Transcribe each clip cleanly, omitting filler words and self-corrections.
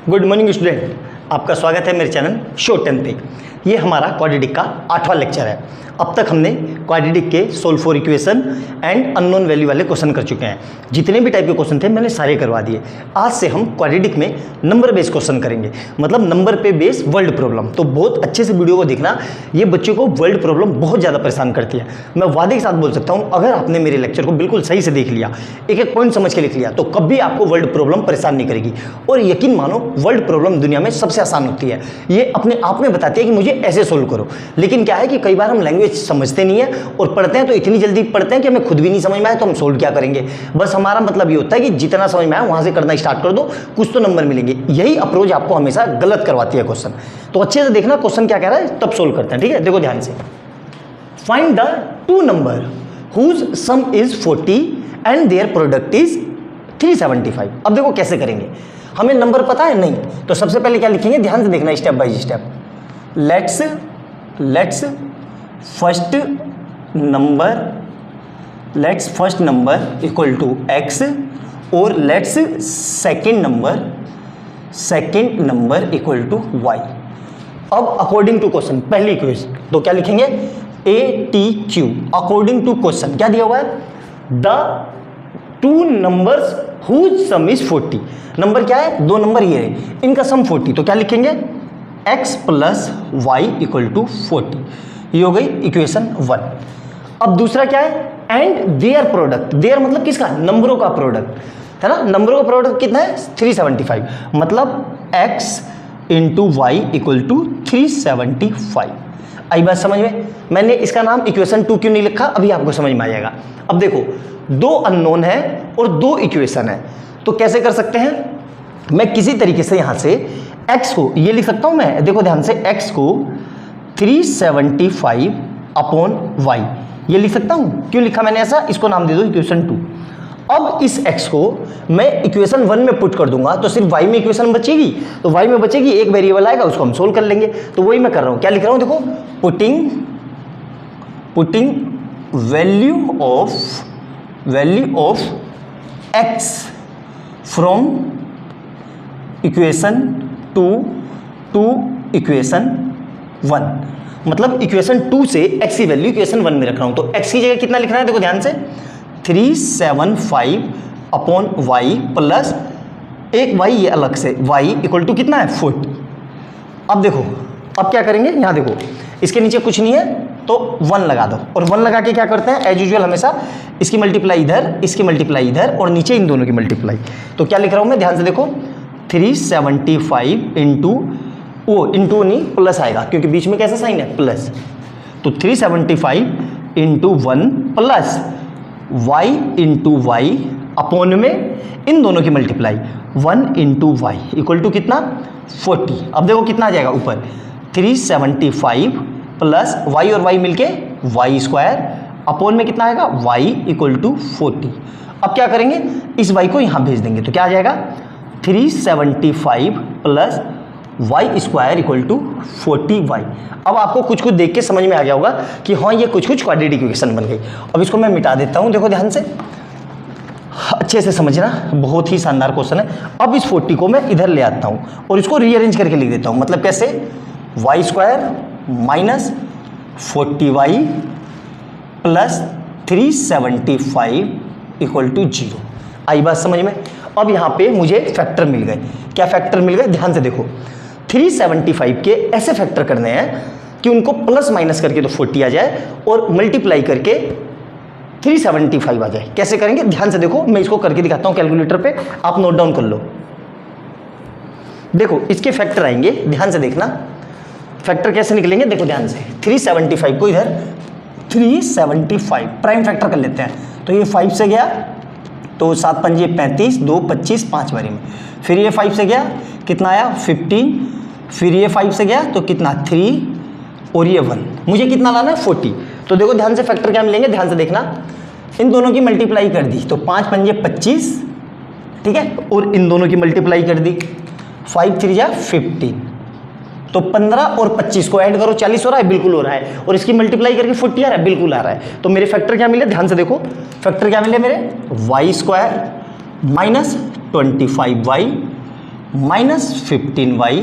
Good morning student, आपका स्वागत है मेरे चैनल शो 10 पे। ये हमारा क्वाड्रेटिक का 8वां लेक्चर है। अब तक हमने क्वाड्रेटिक के solve for equation and unknown value वाले क्वेश्चन कर चुके हैं। जितने भी टाइप के क्वेश्चन थे मैंने सारे करवा दिए। आज से हम क्वाड्रेटिक में नंबर बेस्ड क्वेश्चन करेंगे, मतलब नंबर पे बेस्ड वर्ल्ड प्रॉब्लम। तो बहुत अच्छे से वीडियो को देखना, ये बच्चों को वर्ल्ड प्रॉब्लम बहुत ज़्यादा परेशान करती है। मैं वादे के साथ बोल सकता हूँ, अगर आपने मेरे लेक्चर को बिल्कुल सही से देख लिया, एक एक पॉइंट समझ के लिख लिया, तो कभी आपको वर्ल्ड प्रॉब्लम परेशान नहीं करेगी। और यकीन मानो, वर्ल्ड प्रॉब्लम दुनिया में सबसे आसान होती है। ये अपने आप में बताती है कि मुझे ऐसे सोल्व करो। लेकिन क्या है कि कई बार हम लैंग्वेज समझते नहीं है और पढ़ते हैं तो इतनी जल्दी पढ़ते हैं कि हमें खुद भी नहीं समझ में आए तो हम सोल्व क्या करेंगे। बस हमारा मतलब ये होता है कि जितना समझ में आए वहां से करना स्टार्ट कर दो, कुछ तो नंबर मिलेंगे। यही अप्रोच आपको हमेशा गलत करवाती है क्वेश्चन। तो अच्छे से देखना क्वेश्चन क्या कह रहा है, तब सोल्व करते हैं। ठीक है, देखो ध्यान से। Find the two number whose sum is 40 and their product is 375। अब देखो कैसे करेंगे, हमें नंबर पता है नहीं, तो सबसे पहले क्या लिखेंगे, ध्यान से देखना step by step. Let's first number equal to x और let's second number equal to y। अब अकॉर्डिंग टू क्वेश्चन पहली इक्वेशन, तो क्या लिखेंगे, ATQ अकॉर्डिंग टू क्वेश्चन क्या दिया हुआ है, the two numbers whose sum is 40। Number क्या है, दो नंबर ये है, इनका सम 40, तो क्या लिखेंगे, x plus y equal to 40। ये हो गई इक्वेशन 1। अब दूसरा क्या है, एंड देयर प्रोडक्ट। देयर मतलब किसका, नंबरों का प्रोडक्ट है ना। नंबरों का प्रोडक्ट कितना है, 375, मतलब x into y equal to 375। आई बात समझ में। मैंने इसका नाम इक्वेशन 2 क्यों नहीं लिखा, अभी आपको समझ में आ जाएगा। अब देखो, दो अननोन है और दो इक्वेशन है, तो कैसे कर सकते हैं, मैं किसी तरीके से यहां से x को ये लिख सकता हूं मैं, देखो ध्यान से, x को 375 अपॉन y ये लिख सकता हूं। क्यों लिखा मैंने ऐसा, इसको नाम दे दो इक्वेशन 2। अब इस x को मैं इक्वेशन 1 में पुट कर दूंगा तो सिर्फ y में इक्वेशन बचेगी, तो y में बचेगी, एक वेरिएबल आएगा उसको हम सोल्व कर लेंगे। तो वही मैं कर रहा हूं, क्या लिख रहा हूं, देखो, putting value of x from equation 2 to equation 1। मतलब इक्वेशन 2 से x की वैल्यू इक्वेशन 1 में रख रहा हूं। तो x की जगह कितना लिखना है, देखो ध्यान से, 375 अपॉन y प्लस एक y ये अलग से, y इक्वल टू कितना है, 40। अब देखो, अब क्या करेंगे, यहां देखो, इसके नीचे कुछ नहीं है तो 1 लगा दो, और 1 लगा के क्या करते हैं, एज यूजुअल हमेशा इसकी मल्टीप्लाई इधर, इसकी मल्टीप्लाई इधर, और नीचे इन दोनों की मल्टीप्लाई। तो क्या लिख रहा हूं मैं, ध्यान से देखो, 375 इंटू, वो इंटू नहीं प्लस आएगा क्योंकि बीच में कैसा साइन है, प्लस। तो 375 into 1 plus y into y upon में इन दोनों की multiply, 1 into y equal to कितना, 40। अब देखो कितना आ जाएगा ऊपर, 375 प्लस y और y मिलके वाई स्क्वायर अपॉन में कितना आएगा, y इक्वल टू 40। अब क्या करेंगे, इस y को यहाँ भेज देंगे तो क्या आ जाएगा, 375 plus y square equal to 40y। अब आपको कुछ कुछ देख के समझ में आ गया होगा कि हाँ ये कुछ कुछ क्वाड्रेटिक इक्वेशन बन गई। अब इसको मैं मिटा देता हूँ, देखो ध्यान से, अच्छे से समझना, बहुत ही शानदार क्वेश्चन है। अब इस 40 को मैं इधर ले आता हूँ और इसको रीअरेंज करके लिख देता हूँ, मतलब कैसे, y square minus 40y plus 375 equal to 0। आई बात समझ में। अब यहाँ पे मुझे फैक्टर मिल गए। क्या फैक्टर मिल गए, ध्यान से देखो, 375 के ऐसे फैक्टर करने हैं कि उनको प्लस माइनस करके तो 40 आ जाए और मल्टीप्लाई करके 375 आ जाए। कैसे करेंगे, ध्यान से देखो, मैं इसको करके दिखाता हूँ कैलकुलेटर पे, आप नोट डाउन कर लो। देखो इसके फैक्टर आएंगे, ध्यान से देखना, फैक्टर कैसे निकलेंगे, देखो ध्यान से, 375 को इधर 375 प्राइम फैक्टर कर लेते हैं, तो ये 5 से गया तो 7 पंजे 35, 2 25, 5 बारी में, फिर ये 5 से गया कितना आया 15, फिर ये 5 से गया तो कितना 3 और ये 1, मुझे कितना लाना है 40। तो देखो ध्यान से फैक्टर क्या मिलेंगे, ध्यान से देखना, इन दोनों की मल्टीप्लाई कर दी तो 5 पंजे 25, ठीक है, और इन दोनों की मल्टीप्लाई कर दी, 5 3 जा 15, तो 15 और 25 को ऐड करो, 40 हो रहा है, बिल्कुल हो रहा है, और इसकी मल्टीप्लाई करके 40 आ रहा है, बिल्कुल आ रहा है। तो मेरे फैक्टर क्या मिले, ध्यान से देखो, फैक्टर क्या मिले मेरे, y square minus 25y -15y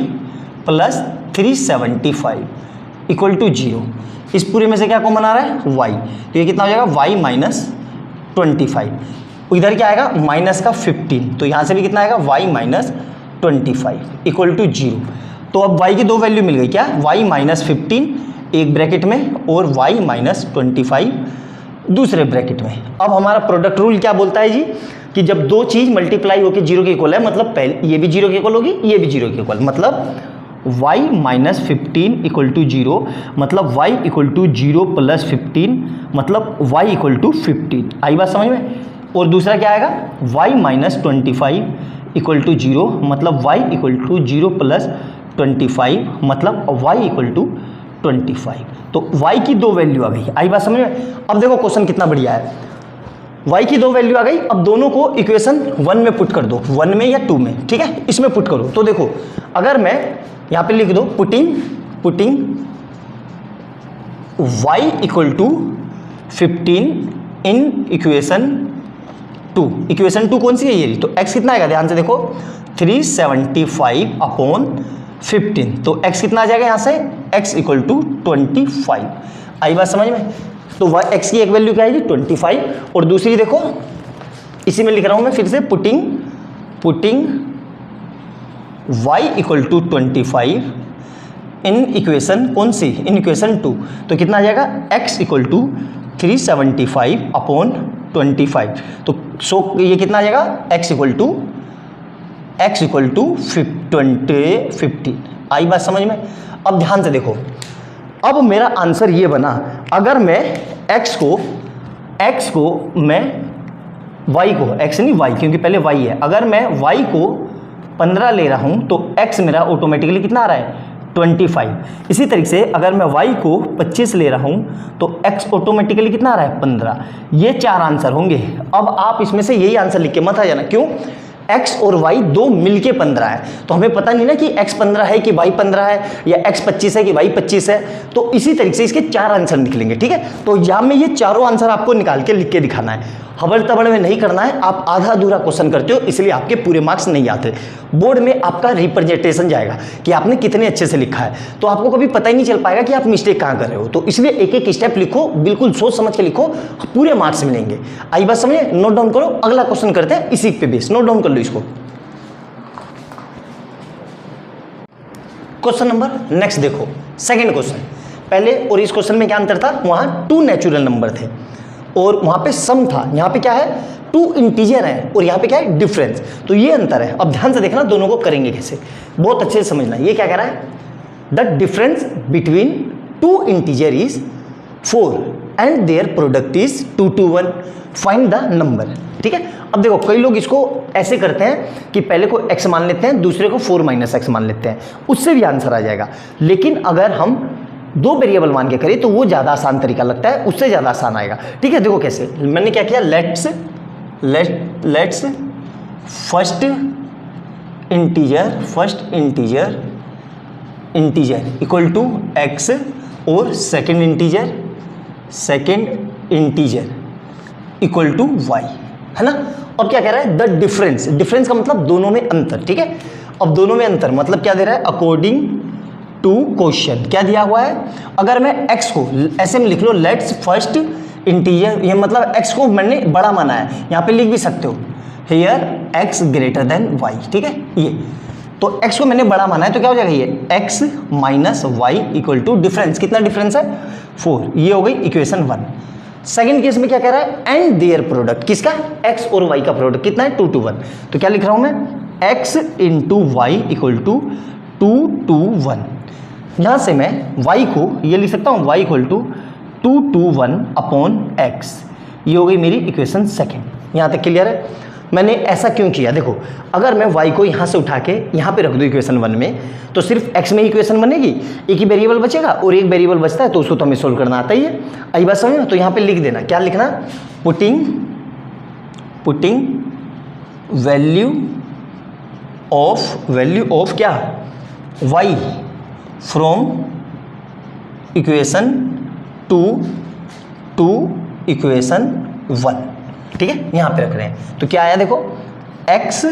plus 375 equal to 0। इस पूरे में से क्या कॉमन आ रहा है? y। तो ये कितना हो जाएगा? y minus 25। इधर क्या आएगा? माइनस का 15, तो यहाँ से भी कितना आएगा? y minus 25 equal to 0। तो अब y की दो वैल्यू मिल गई, क्या? y माइनस 15 एक ब्रैकेट में और y माइनस 25 दूसरे ब्रैकेट में। अब हमारा प्रोडक्ट रूल क्या बोलता है जी कि जब दो चीज़ मल्टीप्लाई होकर 0 के इक्वल है, मतलब पहले ये भी 0 के इक्वल होगी, ये भी 0 के इक्वल, मतलब y माइनस 15 इक्वल टू 0, मतलब y इक्वल टू 0 प्लस 15, मतलब y इक्वल टू 15। आई बात समझ में? और दूसरा क्या आएगा? y माइनस 25 इक्वल टू 0, मतलब y इक्वल टू 0 प्लस 25, मतलब y इक्वल टू 25। तो y की दो वैल्यू आ गई। आई बात समझ में? अब देखो क्वेश्चन कितना बढ़िया है। y की दो वैल्यू आ गई, अब दोनों को इक्वेशन 1 में पुट कर दो, 1 में या 2 में, ठीक है? इसमें पुट करो। तो देखो अगर मैं यहाँ पे लिख दो putting y equal to 15 in equation 2। Equation 2 कौन सी है? ये। तो x कितना आएगा? ध्यान से देखो, 375 अपॉन 15, तो x कितना आ जाएगा यहाँ से? x equal to 25। आई बात समझ में? तो x की एक वैल्यू क्या आएगी? 25, और दूसरी देखो इसी में लिख रहा हूँ मैं फिर से, putting y equal to 25 in equation कौन सी? इन इक्वेशन 2। तो कितना आ जाएगा? x equal to 375 upon 25। तो सो ये कितना आ जाएगा? x equal to 15। आई बात समझ में? अब ध्यान से देखो, अब मेरा आंसर ये बना, अगर मैं x को मैं y को, x नहीं y, क्योंकि पहले y है, अगर मैं y को 15 ले रहा हूं तो x मेरा ऑटोमेटिकली कितना आ रहा है? 25। इसी तरीके से अगर मैं y को 25 ले रहा हूं तो x ऑटोमेटिकली कितना आ रहा है? 15। ये 4 आंसर होंगे। अब आप इसमें से यही आंसर लिख के मत आ जाना, क्यों? x और y दो मिलके 15 है, तो हमें पता नहीं ना कि x 15 है कि y 15 है, या x 25 है कि y 25 है। तो इसी तरीके से इसके 4 आंसर निकलेंगे, ठीक है? तो यहाँ में ये चारों आंसर आपको निकाल के लिख के दिखाना है, हबड़ तबड़ में नहीं करना है। आप आधा अधूरा क्वेश्चन करते हो, इसलिए आपके पूरे मार्क्स नहीं आते। बोर्ड में आपका रिप्रेजेंटेशन जाएगा कि आपने कितने अच्छे से लिखा है, तो आपको कभी पता ही नहीं चल पाएगा कि आप मिस्टेक कहाँ कर रहे हो। तो इसलिए एक एक स्टेप लिखो, बिल्कुल सोच समझ के लिखो, पूरे मार्क्स मिलेंगे। आई बात समझे? नोट डाउन करो, अगला क्वेश्चन करते हैं इसी पे बेस। नोट डाउन कर लो इसको। क्वेश्चन नंबर नेक्स्ट देखो, सेकंड क्वेश्चन। पहले और इस क्वेश्चन में क्या अंतर था? वहां 2 नेचुरल नंबर थे और वहां पे सम था, यहाँ पे क्या है? 2 इंटीजर है और यहाँ पे क्या है? डिफरेंस। तो ये अंतर है। अब ध्यान से देखना दोनों को करेंगे कैसे, बहुत अच्छे से समझना। ये क्या कह रहा है? The difference between 2 integer is 4 and their product is 2 to 1, find the number. ठीक है? अब देखो कई लोग इसको ऐसे करते हैं कि पहले को x मान लेते हैं, दूसरे को 4 - x मान लेते हैं, उससे भी आंसर आ जाएगा। लेकिन अगर हम 2 वेरिएबल मान के करें तो वो ज़्यादा आसान तरीका लगता है, उससे ज़्यादा आसान आएगा। ठीक है? देखो कैसे, मैंने क्या किया, let's first integer equal to x और second integer equal to y, है ना? अब क्या कह रहा है? द डिफरेंस का मतलब दोनों में अंतर। ठीक है? अब दोनों में अंतर मतलब क्या दे रहा है? अकॉर्डिंग टू क्वेश्चन क्या दिया हुआ है? अगर मैं x को ऐसे में लिख लो, लेट्स फर्स्ट इंटीजर, ये मतलब x को मैंने बड़ा माना है, यहाँ पे लिख भी सकते हो here x greater than y। ठीक है? ये तो x को मैंने बड़ा माना है, तो क्या हो जाएगा? ये x minus y equal to difference. कितना डिफरेंस है? 4। ये हो गई इक्वेशन 1। सेकंड केस में क्या कह रहा है? एंड देयर प्रोडक्ट, किसका? x और y का प्रोडक्ट कितना है? 2 to 1। तो क्या लिख रहा हूं मैं? x into y equal to 2 to 1। यहां से मैं y को ये लिख सकता हूं, y equal to 2 to 1 upon x। ये हो गई मेरी इक्वेशन सेकेंड। यहां तक क्लियर है? मैंने ऐसा क्यों किया? देखो अगर मैं y को यहाँ से उठा के यहाँ पे रख दूँ इक्वेशन 1 में, तो सिर्फ x में ही इक्वेशन बनेगी, एक ही वेरिएबल बचेगा, और एक वेरिएबल बचता है तो उसको तो हमें सोल्व करना आता ही है। आई बात समझ में? तो यहाँ पे लिख देना, क्या लिखना? पुटिंग वैल्यू ऑफ क्या? y from equation 2 to equation 1। ठीक है? यहाँ पे रख रहे हैं, तो क्या आया देखो, x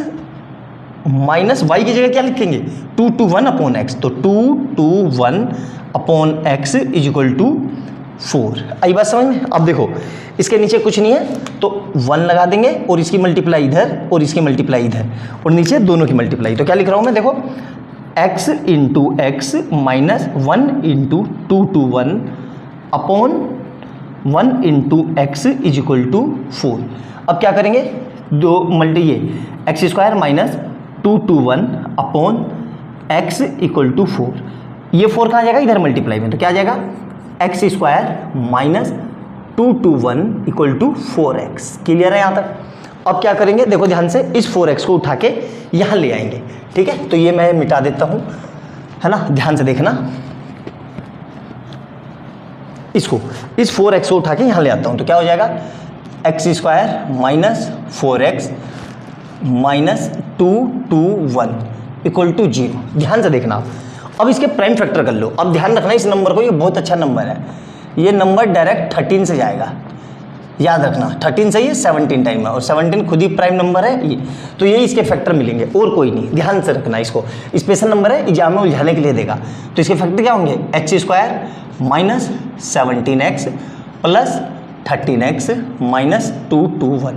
माइनस वाई की जगह क्या लिखेंगे 2 to 1 अपॉन एक्स, तो 2 to 1 upon x is equal to 4। आई बात समझ में। अब देखो इसके नीचे कुछ नहीं है तो 1 लगा देंगे और इसकी मल्टीप्लाई इधर और इसकी मल्टीप्लाई इधर और नीचे दोनों की मल्टीप्लाई, तो क्या लिख रहा हूँ मैं देखो x into x minus 1 into 2 to 1 upon 1 into x is equal to 4। अब क्या करेंगे दो मल्टी ये x square minus 2 to 1 upon x equal to 4, ये 4 कहाँ जाएगा इधर मल्टीप्लाई में, तो क्या आ जाएगा x square minus 2 to 1 equal to 4x। Clear है यहाँ तक। अब क्या करेंगे देखो ध्यान से, इस 4x को उठा के यहाँ ले आएंगे, ठीक है। तो ये मैं मिटा देता हूँ, है ना, ध्यान से देखना। इसको इस 4x को उठा के यहाँ ले आता हूँ तो क्या हो जाएगा x square minus 4x minus 2 to 1 equal to 0। ध्यान से देखना। अब इसके प्राइम फैक्टर कर लो। अब ध्यान रखना इस नंबर को, ये बहुत अच्छा नंबर है, ये नंबर डायरेक्ट 13 से जाएगा, याद रखना 13 से ये 17 टाइम है और 17 खुद ही प्राइम नंबर है ये, तो ये इसके फैक्टर मिलेंगे और कोई नहीं। ध्यान से रखना इसको, स्पेशल नंबर है, एग्जाम में उलझाने के लिए देगा। तो इसके फैक्टर क्या होंगे x square minus 17x plus 13x minus 2 to 1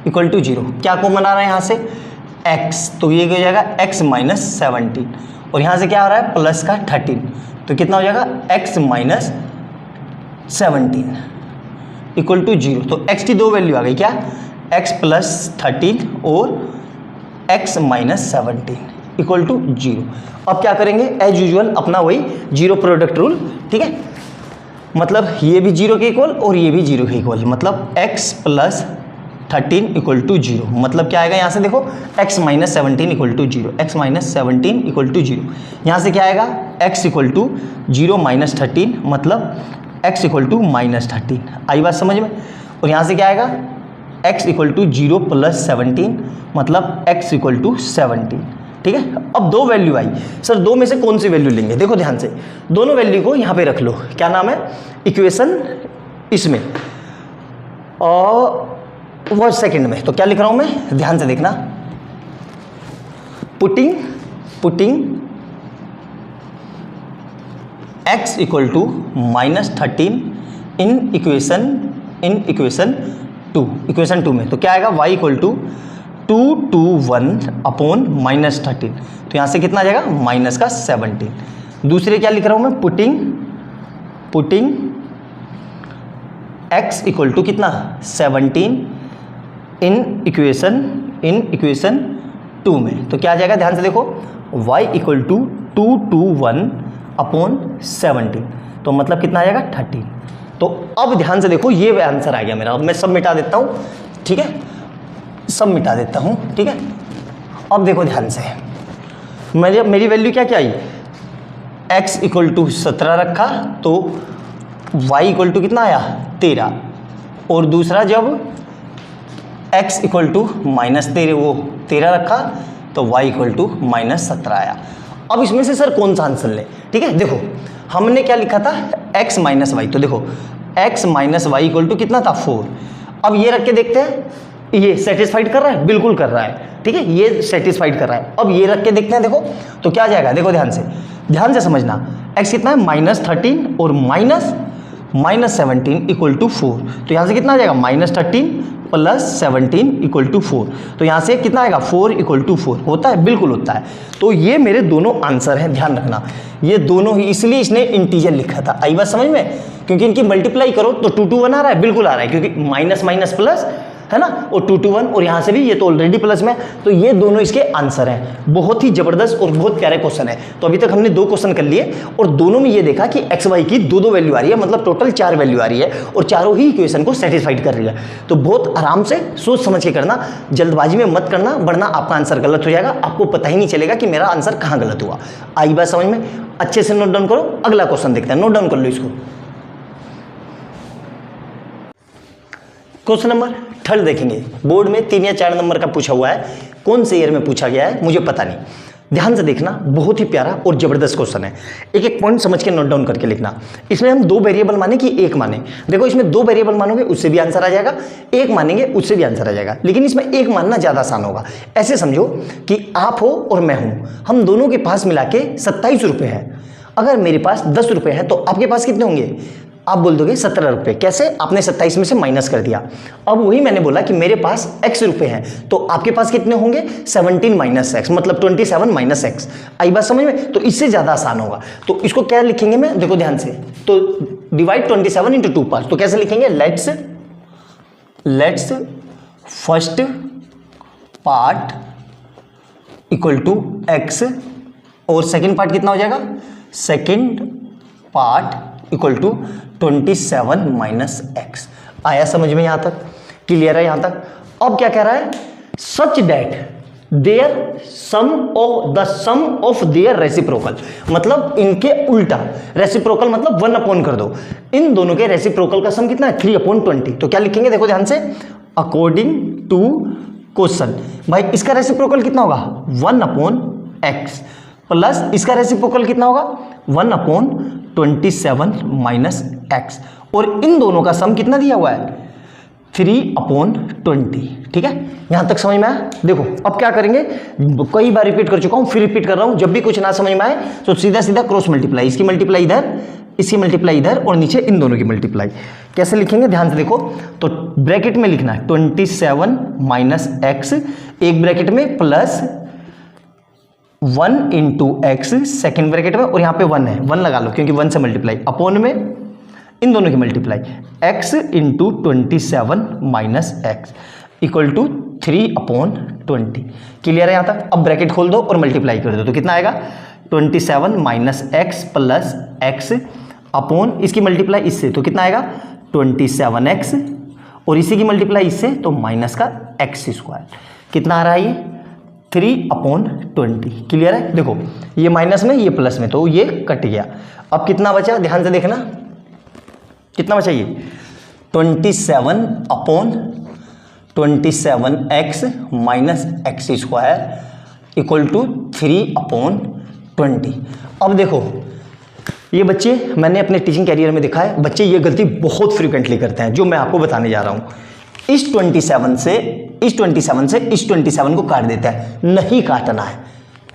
equal to 0। क्या कॉमन आ रहा है यहाँ से x, तो ये हो जाएगा x माइनस 17 और यहाँ से क्या आ रहा है प्लस का 13, तो कितना हो जाएगा x माइनस 17 इक्वल टू 0। तो x की दो वैल्यू आ गई, क्या x प्लस 13 और x माइनस 17 इक्वल टू 0। अब क्या करेंगे एज यूजुअल अपना वही जीरो प्रोडक्ट रूल, ठीक है, मतलब ये भी 0 के इक्वल और ये भी 0 के इक्वल, मतलब x प्लस 13 इक्वल टू 0। मतलब क्या आएगा यहाँ से देखो x minus 17 equal to 0, x minus 17 equal to 0। यहाँ से क्या आएगा x इक्वल टू 0 माइनस 13, मतलब x इक्वल टू माइनस 13। आई बात समझ में। और यहाँ से क्या आएगा x इक्वल टू 0 प्लस 17, मतलब x इक्वल टू 17, ठीक है। अब दो वैल्यू आई, सर दो में से कौन सी वैल्यू लेंगे, देखो ध्यान से दोनों वैल्यू को यहाँ पे रख लो, क्या नाम है इक्वेशन इसमें और वो सेकंड में, तो क्या लिख रहा हूँ मैं ध्यान से देखना, putting x equal to minus 13 in equation 2, equation 2 में, तो क्या आएगा y equal to 2 to 1 upon minus 13, तो यहाँ से कितना आ जाएगा माइनस का 17। दूसरे क्या लिख रहा हूँ मैं पुटिंग x इक्वल टू कितना 17 इन इक्वेशन 2 में, तो क्या आ जाएगा ध्यान से देखो y equal to 2 to 1 upon 17, तो मतलब कितना आ जाएगा 13। तो अब ध्यान से देखो ये आंसर आ गया मेरा। अब मैं सब मिटा देता हूँ, ठीक है, सब मिटा देता हूँ, ठीक है। अब देखो ध्यान से मेरी वैल्यू क्या आई x इक्वल टू 17 रखा तो y इक्वल टू कितना आया 13, और दूसरा जब x इक्वल टू माइनस 13 रखा तो y इक्वल टू माइनस 17 आया। अब इसमें से सर कौन सा आंसर ले, ठीक है। देखो हमने क्या लिखा था x माइनस वाई, तो देखो x minus y equal to कितना था 4। अब ये रख के देखते हैं ये सेटिस्फाइड कर रहा है, बिल्कुल कर रहा है, ठीक है, ये सेटिस्फाइड कर रहा है। अब ये रख के देखते हैं, देखो तो क्या आ जाएगा, देखो ध्यान से समझना, x कितना है माइनस 13 और माइनस 17 इक्वल टू 4, तो यहाँ से कितना आ जाएगा माइनस 13 प्लस 17 इक्वल टू 4, तो यहाँ से कितना आएगा 4 इक्वल टू 4, होता है, बिल्कुल होता है। तो ये मेरे दोनों आंसर हैं, ध्यान रखना ये दोनों ही, इसलिए इसने इंटीजर लिखा था। आई बात समझ में, क्योंकि इनकी मल्टीप्लाई करो तो 2 to 1 आ रहा है, बिल्कुल आ रहा है, क्योंकि माइनस माइनस प्लस है ना, और 2 to 1 और यहाँ से भी ये तो ऑलरेडी प्लस में, तो ये दोनों इसके आंसर हैं। बहुत ही जबरदस्त और बहुत प्यारे क्वेश्चन है। तो अभी तक हमने 2 क्वेश्चन कर लिए और दोनों में ये देखा कि एक्स वाई की दो वैल्यू आ रही है, मतलब टोटल 4 वैल्यू आ रही है और चारों ही इक्वेशन को सेटिस्फाइड कर रही है। तो बहुत आराम से सोच समझ के करना, जल्दबाजी में मत करना, वरना आपका आंसर गलत हो जाएगा, आपको पता ही नहीं चलेगा कि मेरा आंसर कहाँ गलत हुआ। आई बात समझ में, अच्छे से नोट डाउन करो। अगला क्वेश्चन देखते हैं, नोट डाउन कर लो इसको। क्वेश्चन नंबर 3 देखेंगे, बोर्ड में 3 या 4 नंबर का पूछा हुआ है, कौन से ईयर में पूछा गया है मुझे पता नहीं। ध्यान से देखना, बहुत ही प्यारा और जबरदस्त क्वेश्चन है। एक एक पॉइंट समझ के नोट डाउन करके लिखना। इसमें हम 2 वेरिएबल माने कि 1 माने। देखो इसमें 2 वेरिएबल मानोगे उससे भी आंसर आ जाएगा, 1 मानेंगे उससे भी आंसर आ जाएगा, लेकिन इसमें 1 मानना ज़्यादा आसान होगा। ऐसे समझो कि आप हो और मैं हूँ, हम दोनों के पास मिला के 27 रुपये है। अगर मेरे पास 10 रुपये है तो आपके पास कितने होंगे? आप बोल दोगे 17 रुपये। कैसे? आपने 27 में से माइनस कर दिया। अब वही मैंने बोला कि मेरे पास x रुपये हैं तो आपके पास कितने होंगे? 17 माइनस एक्स, मतलब 27 माइनस एक्स। आई बात समझ में? तो इससे ज़्यादा आसान होगा। तो इसको क्या लिखेंगे मैं? देखो ध्यान से, तो डिवाइड 27 इंटू 2 पार्ट। तो कैसे लिखेंगे? Let's first part equal to x और सेकेंड पार्ट कितना हो जाएगा? Second part equal to 27 minus x. आया समझ में? यहां तक क्लियर है? यहां तक। अब क्या कह रहा है? Such that their the sum of their reciprocal, मतलब इनके उल्टा। रेसिप्रोकल मतलब 1/, कर दो। इन दोनों के रेसिप्रोकल का सम कितना है? 3/20। तो क्या लिखेंगे? देखो ध्यान से, अकॉर्डिंग टू क्वेश्चन। भाई इसका रेसिप्रोकल कितना होगा? 1/x प्लस इसका रेसिप्रोकल कितना होगा? 1/27 माइनस एक्स। और इन दोनों का सम कितना दिया हुआ है? 3/20। ठीक है, यहां तक समझ में आया? देखो अब क्या करेंगे, कई बार रिपीट कर चुका हूं, फिर रिपीट कर रहा हूं। जब भी कुछ ना समझ में आए तो सीधा सीधा क्रॉस मल्टीप्लाई, इसकी मल्टीप्लाई इधर, इसकी मल्टीप्लाई इधर, और नीचे इन दोनों की मल्टीप्लाई। कैसे लिखेंगे? ध्यान से देखो, तो ब्रैकेट में लिखना है 27 माइनस एक्स, एक ब्रैकेट में plus 1 into x second bracket में, और यहाँ पे 1 है, 1 लगा लो क्योंकि 1 से मल्टीप्लाई, अपॉन में इन दोनों की multiply, x into 27 minus x equal to 3/20। Clear है यहाँ तक? अब ब्रैकेट खोल दो और मल्टीप्लाई कर दो, तो कितना आएगा? 27 minus x plus x upon इसकी मल्टीप्लाई इससे, तो कितना आएगा? 27x, और इसी की मल्टीप्लाई इससे, तो माइनस का x²। कितना आ रहा है ये? 3/20। क्लियर है? देखो ये माइनस में, ये प्लस में, तो ये कट गया। अब कितना बचा? ध्यान से देखना, कितना बचा ये? 27/27x minus x² equal to 3/20। अब देखो ये बच्चे, मैंने अपने टीचिंग कैरियर में देखा है, बच्चे ये गलती बहुत फ्रीक्वेंटली करते हैं, जो मैं आपको बताने जा रहा हूं। इस 27 से इस 27 को काट देता है, नहीं काटना है।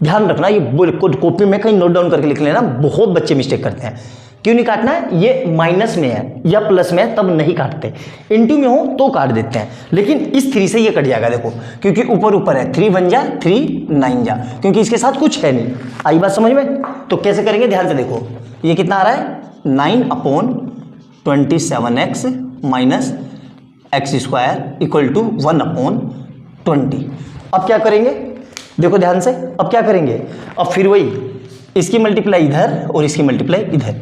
ध्यान रखना, ये कॉपी में कहीं नोट डाउन करके लिख लेना, बहुत बच्चे मिस्टेक करते हैं। क्यों नहीं काटना है? ये माइनस में है या प्लस में है तब नहीं काटते, इनटू में हो तो काट देते हैं। लेकिन इस 3 से ये कट जाएगा, देखो क्योंकि ऊपर ऊपर है, 3 1 जा 3 9 जा, क्योंकि इसके साथ कुछ है नहीं। आई बात समझ में? तो कैसे करेंगे? ध्यान से देखो, ये कितना आ रहा है? 9/27x minus x² equal to 1/20। अब क्या करेंगे? देखो ध्यान से, अब क्या करेंगे? अब फिर वही, इसकी मल्टीप्लाई इधर और इसकी मल्टीप्लाई इधर।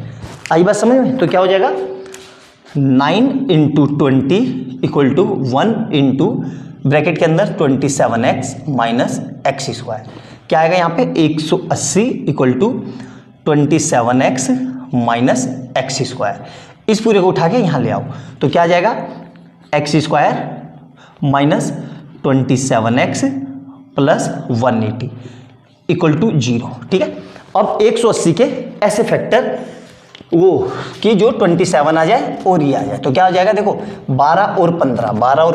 आई बात समझ में? तो क्या हो जाएगा? 9 into 20 equal to 1 into bracket के अंदर 27x माइनस x²। क्या आएगा यहाँ पे? 180 equal to 27x minus x²। इस पूरे को उठा के यहाँ ले आओ, तो क्या आ जाएगा? x² minus 27x plus 180 equal to 0। ठीक है, अब 180 के ऐसे फैक्टर वो कि जो 27 आ जाए और ये आ जाए, तो क्या हो जाएगा? देखो 12 और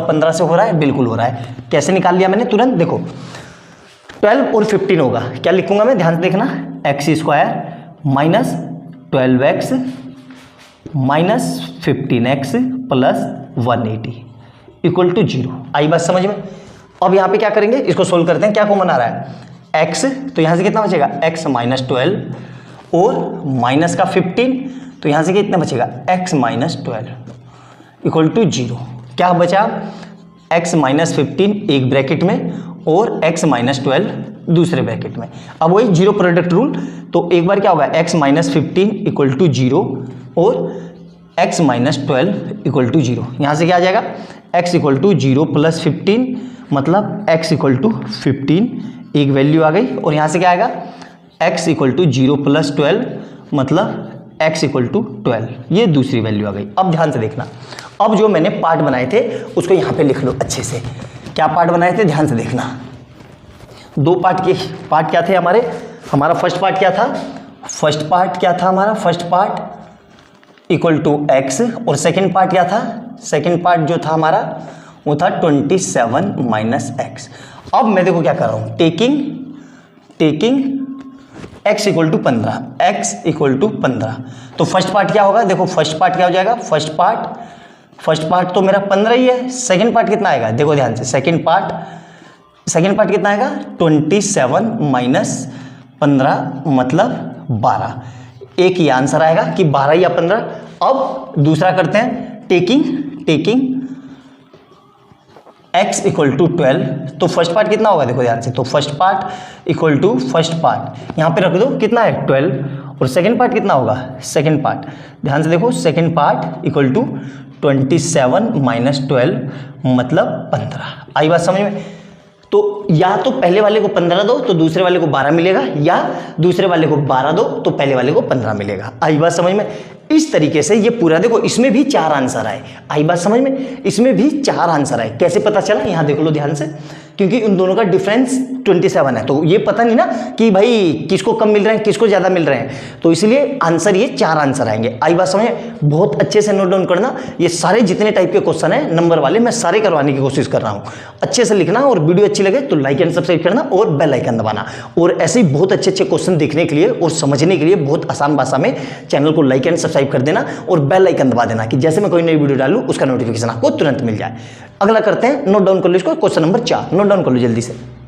15 से हो रहा है, बिल्कुल हो रहा है। कैसे निकाल लिया मैंने तुरंत? देखो 12 और 15 होगा, क्या लिखूंगा मैं? ध्यान से देखना, x² minus 12x minus 15x plus 180 equal to 0। आई बात समझ में? अब यहाँ पे क्या करेंगे? इसको सोल्व करते हैं। क्या कॉमन आ रहा है? x, तो यहाँ से कितना बचेगा? x माइनस 12 और माइनस का 15, तो यहाँ से कितना बचेगा? x minus 12 equal to 0। क्या बचा? x माइनस 15 एक ब्रैकेट में और x माइनस 12 दूसरे ब्रैकेट में। अब वही 0 प्रोडक्ट रूल, तो एक बार क्या होगा? x माइनस 15 इक्वल टू 0 और x माइनस 12 इक्वल टू 0। यहाँ से क्या आ जाएगा? x इक्वल टू 0 प्लस 15, मतलब x इक्वल टू 15 एक वैल्यू आ गई, और यहाँ से क्या आएगा? x इक्वल टू 0 प्लस 12 मतलब x इक्वल टू 12, ये दूसरी वैल्यू आ गई। अब ध्यान से देखना, अब जो मैंने पार्ट बनाए थे उसको यहाँ पे लिख लो अच्छे से। क्या पार्ट बनाए थे? ध्यान से देखना, दो पार्ट क्या थे हमारे, हमारा फर्स्ट पार्ट क्या था, फर्स्ट पार्ट क्या था हमारा, first part equal to x, और सेकेंड पार्ट क्या था, सेकेंड पार्ट जो था हमारा वो था 27 माइनस एक्स। अब मैं देखो क्या कर रहा हूँ, taking x equal to 15, x equal to 15। तो फर्स्ट पार्ट क्या होगा, देखो फर्स्ट पार्ट क्या हो जाएगा, फर्स्ट पार्ट तो मेरा 15 ही है। सेकंड पार्ट कितना आएगा, देखो ध्यान से, सेकंड पार्ट कितना आएगा, 27 माइनस 15 मतलब 12। एक ही आंसर आएगा कि 12 या 15। अब दूसरा करते हैं, टेकिंग x इक्वल टू 12। तो फर्स्ट पार्ट कितना होगा, देखो ध्यान से, तो first part equal to first part यहाँ पे रख दो, कितना है 12, और सेकंड पार्ट कितना होगा, सेकंड पार्ट ध्यान से देखो, second part equal to 27 minus 12 मतलब 15। आई बात समझ में। तो या तो पहले वाले को 15 दो तो दूसरे वाले को 12 मिलेगा, या दूसरे वाले को 12 दो तो पहले वाले को 15 मिलेगा। आई बात समझ में। इस तरीके से ये पूरा देखो, इसमें भी 4 आंसर आए। आई बात समझ में, इसमें भी 4 आंसर आए। कैसे पता चला, यहाँ देख लो ध्यान से, क्योंकि उन दोनों का डिफरेंस 27 है, तो ये पता नहीं ना कि भाई किसको कम मिल रहे हैं किसको ज़्यादा मिल रहे हैं, तो इसलिए आंसर ये 4 आंसर आएंगे। आई बात समझ में। बहुत अच्छे से नोट डाउन करना, ये सारे जितने टाइप के क्वेश्चन हैं नंबर वाले मैं सारे करवाने की कोशिश कर रहा हूँ। अच्छे से लिखना, और वीडियो अच्छी लगे तो लाइक एंड सब्सक्राइब करना और बेल आइकन दबाना। और ऐसे ही बहुत अच्छे क्वेश्चन देखने के लिए और समझने के लिए बहुत आसान भाषा में चैनल को लाइक एंड सब्सक्राइब कर देना और बेल आइकन दबा देना, कि जैसे मैं कोई नई वीडियो डालूं उसका नोटिफिकेशन आपको तुरंत मिल जाए। अगला करते हैं, नोट डाउन कर लो इसको, क्वेश्चन नंबर 4 नोट डाउन कर लो जल्दी से।